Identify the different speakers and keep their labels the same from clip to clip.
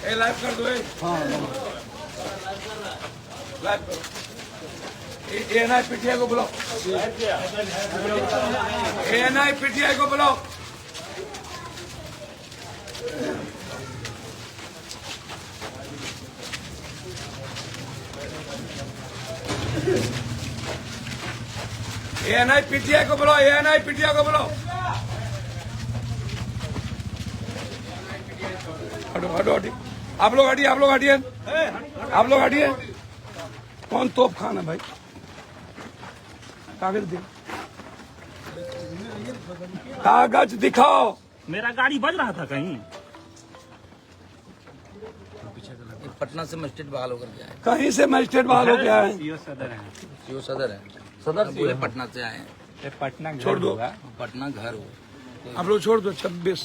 Speaker 1: ए live कर दो। हाँ लाइव करो। एएनआई पीटीआई को बुलाओ। एएनआई पीटीआई को बुलाओ। एएनआई पीटीआई को बुलाओ। एएनआई पीटीआई को बुलाओ। हटो हटो हटिए। आप लोग हटिए। आप लोग हटिए। आप लोग हटिए। कौन तोप खान है भाई? कागज दे। कागज दिखाओ।
Speaker 2: मेरा गाड़ी बज रहा था कहीं।
Speaker 3: पटना से मजिस्ट्रेट बहाल होकर के आए।
Speaker 1: कहीं से मजिस्ट्रेट बहाल हो गया है?
Speaker 2: सीओ सदर है।
Speaker 3: सीओ सदर है। सदर पूरे पटना से आए हैं।
Speaker 2: पटना
Speaker 1: छोड़ दो।
Speaker 3: पटना घर हो।
Speaker 1: आप लोग छोड़ दो। 26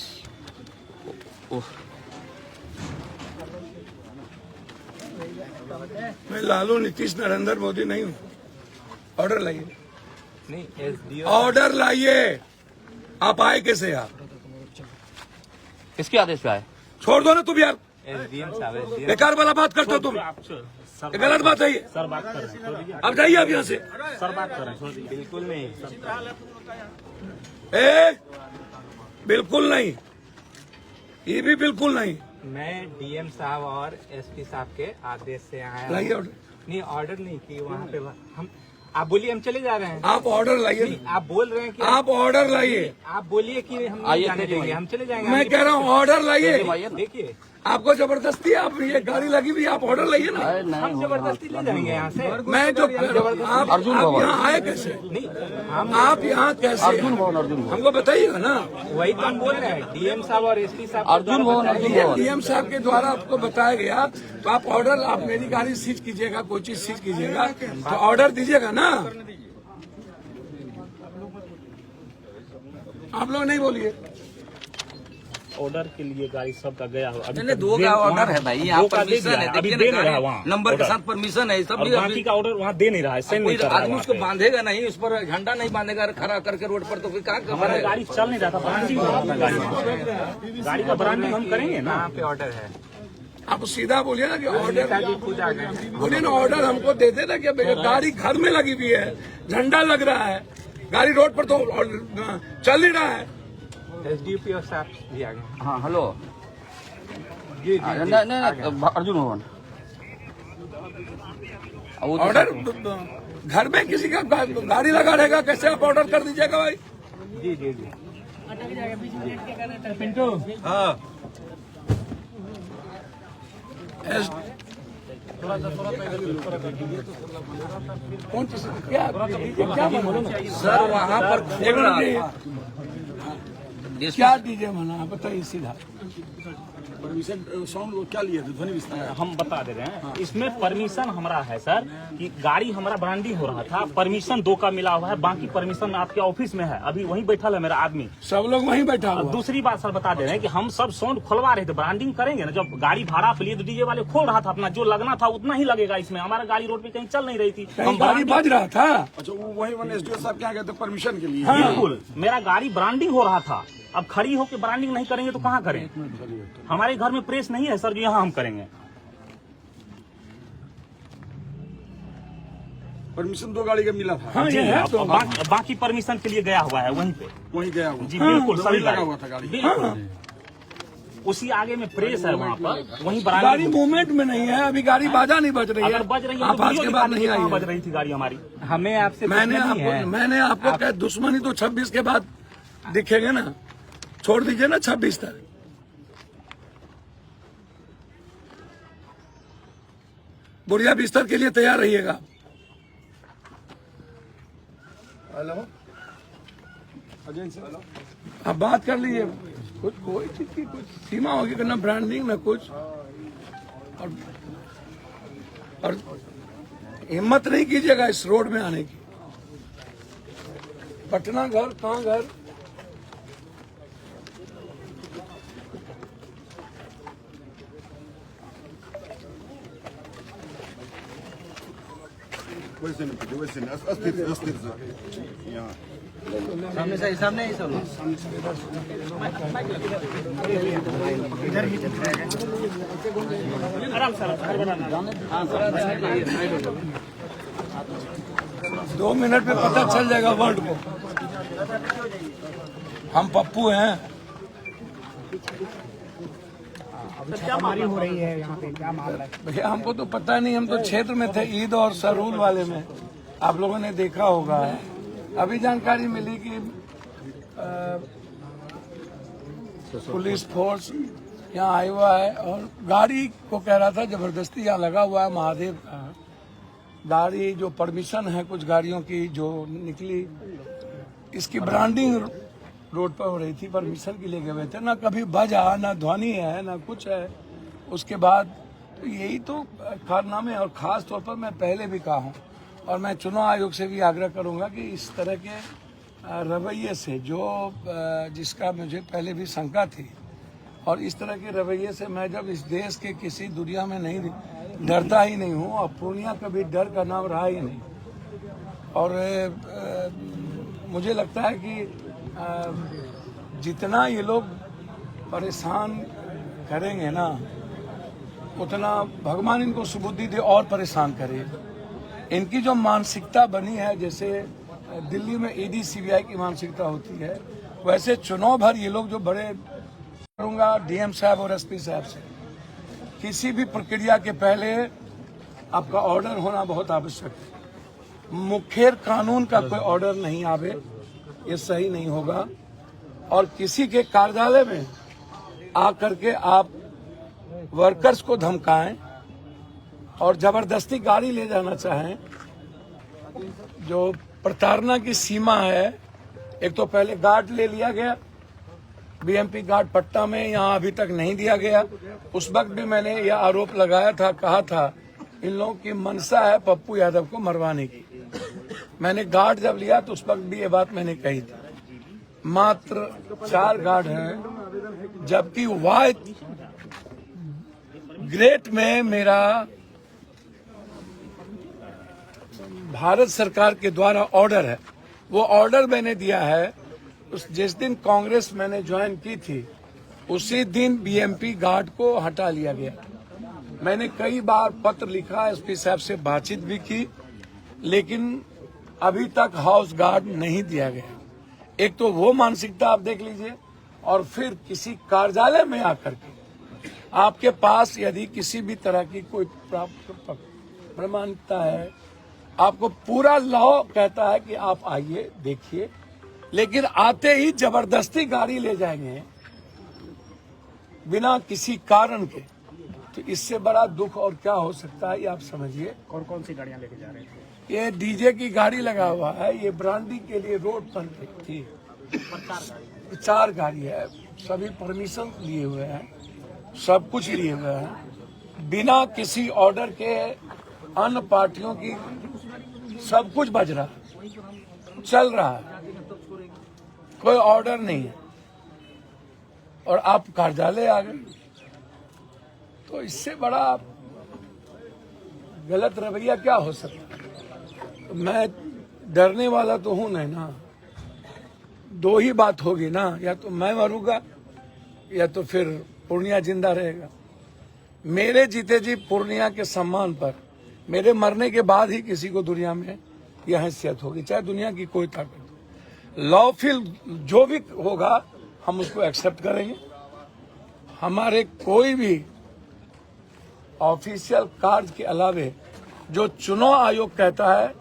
Speaker 1: मैं लालू नीतीश नरेंद्र मोदी नहीं हूँ। ऑर्डर लाइए।
Speaker 2: नहीं एसडीओ।
Speaker 1: ऑर्डर लाइए। आप आए कैसे यार?
Speaker 3: किसके आदेश पे आए?
Speaker 1: छोड़ दो ना तुम यार।
Speaker 2: एसडीएम साहब
Speaker 1: बेकार वाला बात करते हो तुम। ये गलत बात है ये।
Speaker 2: सर बात कर रहे हैं।
Speaker 1: अब जाइए आप यहाँ से।
Speaker 2: सर बात कर रहे हैं। बिल्कुल नहीं।
Speaker 1: बिल्कुल नहीं। ये भी बिल्कुल नहीं।
Speaker 2: मैं डीएम साहब और एसपी साहब के आदेश से आया।
Speaker 1: लाइए ऑर्डर।
Speaker 2: नहीं ऑर्डर नहीं की वहाँ पे हम। आप बोलिए हम चले जा रहे हैं।
Speaker 1: आप ऑर्डर लाइए।
Speaker 2: आप बोल रहे हैं कि
Speaker 1: आप ऑर्डर लाइए।
Speaker 2: आप बोलिए कि हम नहीं जाने देंगे। हम चले जाएंगे।
Speaker 1: मैं कह रहा हूँ ऑर्डर लाइए।
Speaker 2: देखिए
Speaker 1: आपको जबरदस्ती आप ये गाड़ी लगी हुई, आप ऑर्डर लाइए ना।
Speaker 2: हम जबरदस्ती ले जाएंगे यहाँ से।
Speaker 1: मैं जो आप यहाँ आए कैसे? आप यहाँ कैसे? हमको बताइएगा ना।
Speaker 2: वही तो हम बोल रहे हैं। डीएम साहब और एसपी साहब।
Speaker 3: अर्जुन भवन।
Speaker 1: डीएम साहब के द्वारा आपको बताया गया तो आप ऑर्डर, आप मेरी गाड़ी सीज कीजिएगा, कोई चीज सीज कीजिएगा तो ऑर्डर दीजिएगा ना। आप लोग नहीं बोलिए।
Speaker 2: ऑर्डर के लिए गाड़ी सबका गया हो।
Speaker 3: नहीं 2 का ऑर्डर है भाई। यहाँ परमिशन है।
Speaker 2: अभी दे नहीं रहा वहाँ
Speaker 3: नंबर के साथ परमिशन है। सब
Speaker 2: बाकी का ऑर्डर वहाँ दे नहीं रहा है। सही नहीं कर रहा है।
Speaker 3: आदमी उसको बांधेगा नहीं, उस पर झंडा नहीं बांधेगा खड़ा करके रोड पर, तो फिर कहाँ
Speaker 2: हमारा गाड़ी चल नहीं रहा था। ब्रांडिंग हो रहा था गाड़ी का। ब्रांडिंग हम करेंगे ना। यहाँ पे ऑर्डर है।
Speaker 1: आप सीधा बोलिए ना कि ऑर्डर बोलिए ना। ऑर्डर हमको दे देना कि गाड़ी घर में लगी हुई है, झंडा लग रहा है, गाड़ी रोड पर तो चल नहीं रहा है।
Speaker 2: एसडीपीओ साहब भी आ गए।
Speaker 3: हाँ हेलो।
Speaker 2: जी
Speaker 3: अर्जुन भवन।
Speaker 1: ऑर्डर घर में किसी का गाड़ी लगा रहेगा, कैसे आप ऑर्डर कर दीजिएगा भाई?
Speaker 2: जी जी जी।
Speaker 1: पिंटू। हाँ कौन चीज क्या
Speaker 3: सर वहाँ पर
Speaker 1: क्या डीजे मना बताइए सीधा।
Speaker 4: परमिशन साउंड क्या लिए थे? ध्वनि विस्तार
Speaker 2: हम बता दे रहे हैं। इसमें परमिशन हमारा है सर कि गाड़ी हमारा ब्रांडिंग हो रहा था। परमिशन 2 का मिला हुआ है। बाकी परमिशन आपके ऑफिस में है। अभी वहीं बैठा है मेरा आदमी।
Speaker 1: सब लोग वहीं बैठा हुआ।
Speaker 2: दूसरी बात सर बता दे रहे हैं कि हम सब साउंड खोलवा रहे थे। ब्रांडिंग करेंगे ना। जब गाड़ी भाड़ा पे लिए तो डीजे वाले खोल रहा था अपना। जो लगना था उतना ही लगेगा इसमें। हमारा गाड़ी रोड पे कहीं चल नहीं रही थी। हम
Speaker 1: गाड़ी बज रहा था।
Speaker 4: अच्छा वो वही वन एसडीओ साहब क्या कहते परमिशन के लिए?
Speaker 2: बिल्कुल मेरा गाड़ी ब्रांडिंग हो रहा था। अब खड़ी होकर ब्रांडिंग नहीं करेंगे तो कहाँ करें? हमारे घर में प्रेस नहीं है सर जो यहाँ हम करेंगे।
Speaker 4: परमिशन 2 गाड़ी का मिला था।
Speaker 1: हाँ,
Speaker 2: जी
Speaker 1: है तो।
Speaker 2: बाकी परमिशन के लिए गया हुआ है वहीं पे।
Speaker 4: वहीं गया हुआ।
Speaker 2: जी बिल्कुल सही
Speaker 4: लगा हुआ था गाड़ी।
Speaker 2: बिल्कुल उसी आगे में प्रेस है वहाँ पर। वहीं
Speaker 1: गाड़ी मूवमेंट में नहीं है अभी। गाड़ी बाजा नहीं बज रही है।
Speaker 2: अगर बज रही है
Speaker 1: आप
Speaker 2: तो
Speaker 1: आज के बाद नहीं
Speaker 2: कहाँ बज
Speaker 1: आई।
Speaker 2: रही थी गाड़ी हमारी? हमें आपसे
Speaker 1: मैंने आपको क्या दुश्मनी तो 26 के बाद दिखेंगे ना। छोड़ दीजिए ना 26 तक। बुढ़िया बिस्तर के लिए तैयार रहिएगा।
Speaker 4: हेलो
Speaker 1: आप बात कर लीजिए। कुछ कोई चीज की कुछ सीमा होगी कि ना ब्रांडिंग ना कुछ। और हिम्मत नहीं कीजिएगा इस रोड में आने की। पटना घर कहाँ घर?
Speaker 4: वैसे नहीं अस्थिर यहाँ
Speaker 3: सामने ही सब
Speaker 2: आराम से हड़बड़ाना।
Speaker 1: 2 मिनट में पता चल जाएगा वर्ल्ड को। हम पप्पू हैं।
Speaker 5: छापामारी हो रही है यहाँ पे, क्या मामला है?
Speaker 1: भैया हमको तो पता नहीं, हम तो क्षेत्र में थे, ईद और सरूल वाले में। आप लोगों ने देखा होगा। अभी जानकारी मिली कि पुलिस फोर्स यहाँ आया हुआ है और गाड़ी को कह रहा था जबरदस्ती यहाँ लगा हुआ है महादेव का गाड़ी, जो परमिशन है कुछ गाड़ियों की जो निकली, इसकी ब्रांडिंग रोड पर हो रही थी, परमिशन के लिए गए हुए थे। ना कभी बजा, ना ध्वनि है, ना कुछ है। उसके बाद तो यही तो कारनामे। और खास तौर पर मैं पहले भी कहा हूँ और मैं चुनाव आयोग से भी आग्रह करूंगा कि इस तरह के रवैये से जिसका मुझे पहले भी शंका थी, और इस तरह के रवैये से मैं जब इस देश के किसी दुनिया में नहीं डरता ही नहीं हूँ, और पूर्णिया कभी डर का नाम रहा ही नहीं। और मुझे लगता है कि जितना ये लोग परेशान करेंगे ना, उतना भगवान इनको सुबुद्धि दे और परेशान करे। इनकी जो मानसिकता बनी है, जैसे दिल्ली में ईडी सीबीआई की मानसिकता होती है, वैसे चुनाव भर ये लोग जो बड़े करूंगा डीएम साहब और एसपी साहब से, किसी भी प्रक्रिया के पहले आपका ऑर्डर होना बहुत आवश्यक है। मुखेर कानून का कोई ऑर्डर नहीं आवे, ये सही नहीं होगा। और किसी के कार्यालय में आकर के आप वर्कर्स को धमकाएं और जबरदस्ती गाड़ी ले जाना चाहें, जो प्रताड़ना की सीमा है। एक तो पहले गार्ड ले लिया गया, बीएमपी गार्ड पट्टा में, यहाँ अभी तक नहीं दिया गया। उस वक्त भी मैंने यह आरोप लगाया था, कहा था इन लोगों की मंशा है पप्पू यादव को मरवाने की। मैंने गार्ड जब लिया तो उस वक्त भी ये बात मैंने कही थी। मात्र 4 गार्ड हैं, जबकि वाई ग्रेट में मेरा भारत सरकार के द्वारा ऑर्डर है। वो ऑर्डर मैंने दिया है जिस दिन कांग्रेस मैंने ज्वाइन की थी, उसी दिन बीएमपी गार्ड को हटा लिया गया। मैंने कई बार पत्र लिखा, एसपी साहब से बातचीत भी की, लेकिन अभी तक हाउस गार्ड नहीं दिया गया। एक तो वो मानसिकता आप देख लीजिए, और फिर किसी कार्यालय में आकर के आपके पास यदि किसी भी तरह की कोई प्रमाणिकता है, आपको पूरा लॉ कहता है कि आप आइए देखिए, लेकिन आते ही जबरदस्ती गाड़ी ले जाएंगे बिना किसी कारण के, तो इससे बड़ा दुख और क्या हो सकता है, ये आप समझिए।
Speaker 5: कौन कौन सी गाड़ियां लेके जा रहे थे?
Speaker 1: ये डीजे की गाड़ी लगा हुआ है, ये ब्रांडिंग के लिए रोड पर थी। 4 गाड़ी है, सभी परमिशन लिए हुए हैं, सब कुछ लिए हुए हैं, बिना किसी ऑर्डर के अन्य पार्टियों की सब कुछ बज रहा है, चल रहा है, कोई ऑर्डर नहीं है, और आप कार्यालय आ गए। तो इससे बड़ा गलत रवैया क्या हो सकता है? मैं डरने वाला तो हूं नहीं ना। 2 ही बात होगी ना, या तो मैं मरूंगा या तो फिर पूर्णिया जिंदा रहेगा। मेरे जीते जी पूर्णिया के सम्मान पर मेरे मरने के बाद ही किसी को दुनिया में यह हैसियत होगी, चाहे दुनिया की कोई ताकत। लॉफुल जो भी होगा हम उसको एक्सेप्ट करेंगे। हमारे कोई भी ऑफिशियल कार्य के अलावे जो चुनाव आयोग कहता है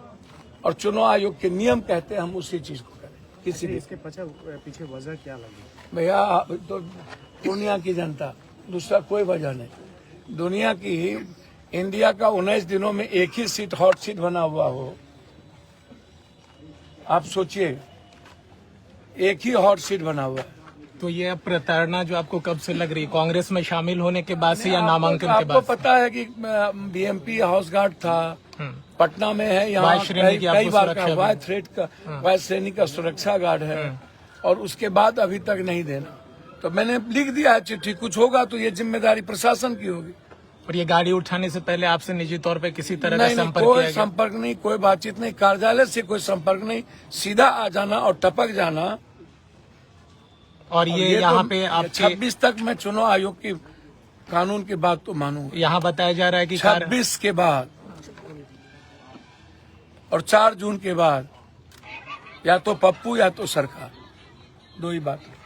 Speaker 1: और चुनाव आयोग के नियम कहते हैं, हम उसी चीज को करें। किसी भी
Speaker 5: इसके पीछे वजह क्या लगी?
Speaker 1: भैया तो दुनिया की जनता, दूसरा कोई वजह नहीं। दुनिया की इंडिया का 19 दिनों में एक ही सीट हॉट सीट बना हुआ हो, आप सोचिए, एक ही हॉट सीट बना हुआ है।
Speaker 6: तो ये प्रताड़ना जो आपको कब से लग रही है, कांग्रेस में शामिल होने के बाद से या नामांकन के बाद?
Speaker 1: आपको पता है कि बीएमपी हाउस गार्ड था, पटना में है, यहाँ कई बार का वाई थ्रेड का, वाई श्रेणी का सुरक्षा गार्ड है, और उसके बाद अभी तक नहीं देना। तो मैंने लिख दिया है चिट्ठी, कुछ होगा तो ये जिम्मेदारी प्रशासन की होगी।
Speaker 6: और ये गाड़ी उठाने से पहले आपसे निजी तौर पे किसी तरह का
Speaker 1: नहीं,
Speaker 6: संपर्क
Speaker 1: कोई
Speaker 6: किया गया?
Speaker 1: संपर्क नहीं, कोई बातचीत नहीं, कार्यालय से कोई संपर्क नहीं, सीधा आ जाना और टपक जाना।
Speaker 6: और ये यहाँ पे आपके
Speaker 1: 26 तक मैं चुनाव आयोग की कानून की बात तो मानो।
Speaker 6: यहाँ बताया जा रहा है कि
Speaker 1: 26 के बाद और 4 जून के बाद या तो पप्पू या तो सरकार, दो ही बात है।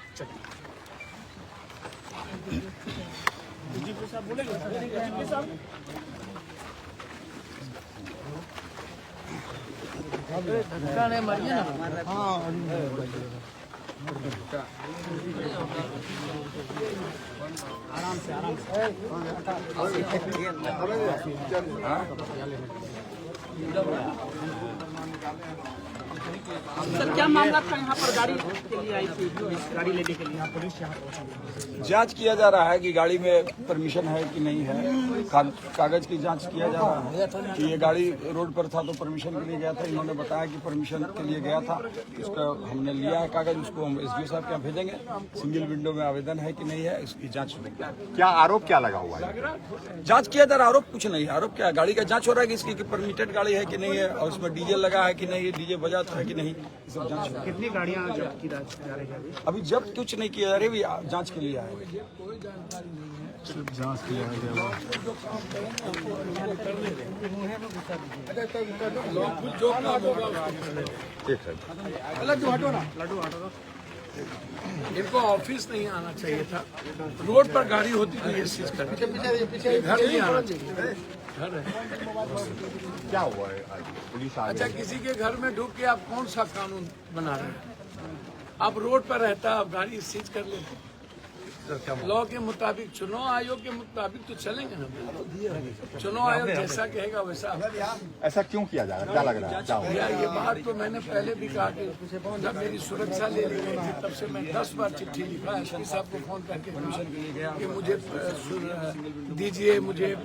Speaker 5: सर क्या मामला था यहाँ पर गाड़ी के लिए आई थी, गाड़ी लेने के लिए यहाँ पुलिस यहाँ पहुंची?
Speaker 4: जांच किया जा रहा है कि गाड़ी में परमिशन है कि नहीं है। कागज की जांच किया जा रहा है कि ये गाड़ी रोड पर था तो परमिशन के लिए गया था। इन्होंने बताया कि परमिशन के लिए गया था, उसका हमने लिया है कागज, उसको हम एसडीओ साहब के यहाँ भेजेंगे। सिंगल विंडो में आवेदन है कि नहीं है, इसकी जांच होगी।
Speaker 7: क्या आरोप क्या लगा हुआ है?
Speaker 4: जांच किया जा रहा है। आरोप कुछ नहीं है। आरोप क्या है, गाड़ी का जांच हो रहा है कि इसकी परमिटेड गाड़ी है कि नहीं है, और उसमें डीजल लगा है कि नहीं है, डीजे बजा है कि नहीं, सब जांच हो रहा है।
Speaker 5: कितनी गाड़ियाँ जब्त की जा रही है?
Speaker 4: अभी जब्त कुछ नहीं किया जा रहा है, अभी जांच के लिए आए हैं।
Speaker 7: ठीक है।
Speaker 1: इनको ऑफिस नहीं आना चाहिए था, रोड पर गाड़ी होती तो ये चीज करते। घर नहीं आना चाहिए। घर है।
Speaker 7: क्या हुआ है आज? पुलिस आ
Speaker 1: अच्छा, किसी के घर में ढुक के आप कौन सा कानून बना रहे हैं? आप रोड पर रहता, आप गाड़ी सीज कर लेते। लॉ के मुताबिक, चुनाव आयोग के मुताबिक तो चलेंगे ना। चुनाव आयोग जैसा कहेगा वैसा।
Speaker 7: ऐसा क्यों किया जा रहा है? क्या लग रहा है? क्या हुआ?
Speaker 1: भैया ये बात तो मैंने पहले भी कहा कि जब मेरी सुरक्षा ले ली गई थी तब से मैं 10 बार चिट्ठी लिखा एसपी साहब को फोन करके कि मुझे दीजिए, मुझे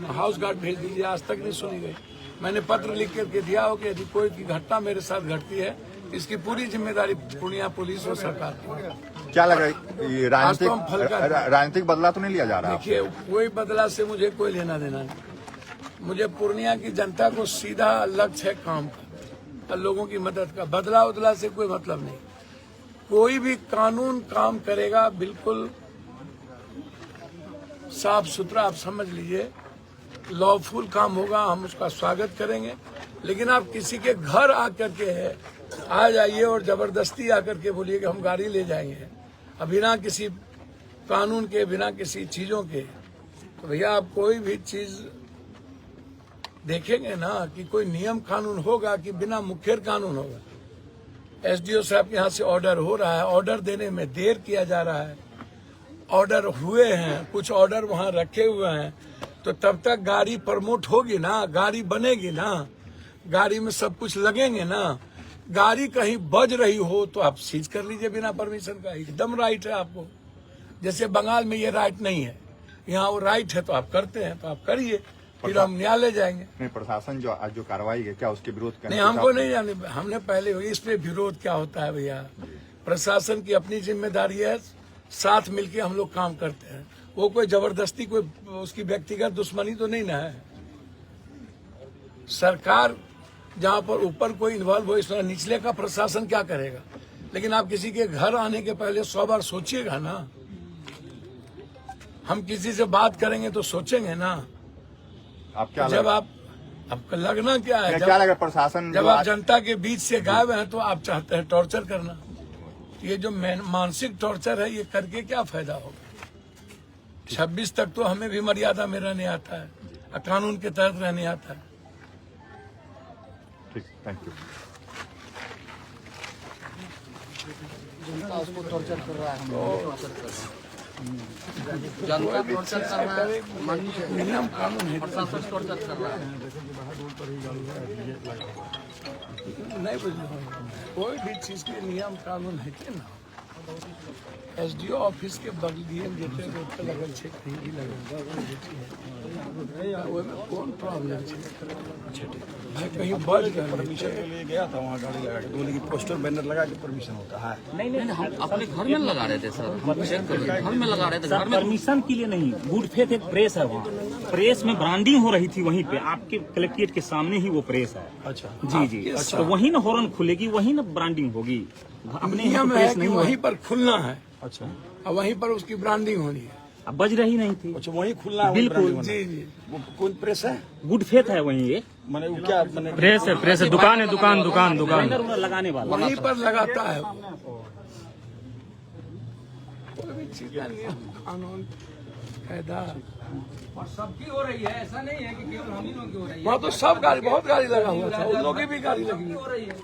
Speaker 1: हाउस गार्ड भेज दीजिए। आज तक नहीं सुनी गई। मैंने पत्र लिख करके दिया हो कि यदि कोई की घटना मेरे साथ घटती है, इसकी पूरी जिम्मेदारी पूर्णिया पुलिस और सरकार की।
Speaker 7: क्या लग रहा है? ये राजनीतिक बदला तो नहीं लिया जा रहा?
Speaker 1: देखिए, कोई बदला से मुझे कोई लेना देना नहीं। मुझे पूर्णिया की जनता को सीधा लक्ष्य है काम का और लोगों की मदद का। बदला उदला से कोई मतलब नहीं। कोई भी कानून काम करेगा बिल्कुल साफ सुथरा, आप समझ लीजिए लॉफुल काम होगा, हम उसका स्वागत करेंगे। लेकिन आप किसी के घर आकर के आ जाइए और जबरदस्ती आकर के बोलिए कि हम गाड़ी ले जाएंगे, बिना किसी कानून के, बिना किसी चीजों के, तो भैया आप कोई भी चीज देखेंगे ना कि कोई नियम कानून होगा कि बिना मुखर कानून होगा। एसडीओ साहब के यहाँ से ऑर्डर हो रहा है, ऑर्डर देने में देर किया जा रहा है। ऑर्डर हुए हैं, कुछ ऑर्डर वहाँ रखे हुए हैं, तो तब तक गाड़ी प्रमोट होगी ना, गाड़ी बनेगी ना, गाड़ी में सब कुछ लगेंगे ना। गाड़ी कहीं बज रही हो तो आप सीज कर लीजिए बिना परमिशन का, एकदम राइट है आपको। जैसे बंगाल में ये राइट नहीं है, यहाँ वो राइट है तो आप करते हैं, तो आप करिए, फिर हम न्यायालय जाएंगे।
Speaker 7: नहीं, प्रशासन जो आज जो कार्रवाई है, क्या उसके विरोध करने?
Speaker 1: नहीं, हमको नहीं जाने, हमने पहले इसमें विरोध क्या होता है भैया। प्रशासन की अपनी जिम्मेदारी है, साथ मिलके हम लोग काम करते हैं। वो कोई जबरदस्ती, कोई उसकी व्यक्तिगत दुश्मनी तो नहीं ना है। सरकार जहाँ पर ऊपर कोई इन्वॉल्व हो, इसमें निचले का प्रशासन क्या करेगा? लेकिन आप किसी के घर आने के पहले 100 बार सोचिएगा ना। हम किसी से बात करेंगे तो सोचेंगे ना।
Speaker 7: आप क्या
Speaker 1: जब आप, आपका लगना क्या है?
Speaker 7: क्या लगा प्रशासन
Speaker 1: जब आप जनता के बीच से गायब हैं तो आप चाहते हैं टॉर्चर करना। ये जो मानसिक टॉर्चर है, ये करके क्या फायदा होगा? 26 तक तो हमें भी मर्यादा में रहने आता है, कानून के तहत रहने आता है।
Speaker 7: ठीक, थैंक यू।
Speaker 5: जनता उसको टॉर्चर कर रहा है,
Speaker 1: जनता टॉर्चर कर रहा है, नियम कानून है,
Speaker 5: प्रशासन टॉर्चर कर रहा है।
Speaker 1: नहीं बुझे, कोई भी चीज के नियम कानून है कि ना। एसडीओ ऑफिस के बगलिए जेते रोड पे लगल छे, कहीं भी लगल कौन प्रॉब्लम छे? मैं कहीं बज गया,
Speaker 4: परमिशन के लिए गया था, वहाँ गाड़ी लगा के बोले कि पोस्टर बैनर लगा के परमिशन होता है।
Speaker 3: नहीं, हम अपने घर में लगा रहे थे सर, हम चेक कर रहे थे, घर में लगा रहे थे। घर में
Speaker 2: परमिशन के लिए नहीं, गुड फेथ एक प्रेस है वहाँ, प्रेस में ब्रांडिंग हो रही थी वहीं पे, आपके कलेक्ट्रेट के सामने ही वो प्रेस है।
Speaker 4: अच्छा,
Speaker 2: जी जी, तो वहीं ना हॉर्न खुलेगी, वहीं ना ब्रांडिंग होगी। अपने
Speaker 1: नियम है
Speaker 2: प्रेस
Speaker 1: कि
Speaker 2: नहीं
Speaker 1: वहीं पर खुलना है,
Speaker 4: अच्छा,
Speaker 1: और वहीं पर उसकी ब्रांडिंग होनी है।
Speaker 2: अब बज रही नहीं थी।
Speaker 4: अच्छा वही खुलना है,
Speaker 2: बिल्कुल।
Speaker 4: वही branding
Speaker 1: जी
Speaker 4: होना है।
Speaker 1: जी।
Speaker 4: वो कौन प्रेस है?
Speaker 2: गुड फेथ है वहीं ये,
Speaker 4: मैंने वो क्या मैंने
Speaker 6: प्रेस है, दुकान है, दुकान
Speaker 2: बैनर उनर लगाने वाला।
Speaker 1: वहीं पर लगाता है कोई भी चीज का नियम कानून कायदा
Speaker 5: और सबकी हो रही है, ऐसा नहीं है कि केवल हम ही लोग की हो रही है।
Speaker 1: वहाँ तो सब गाड़ी बहुत गाड़ी लगा हुआ था, उन लोगों की भी गाड़ी लगी हुई है।
Speaker 5: हो रही है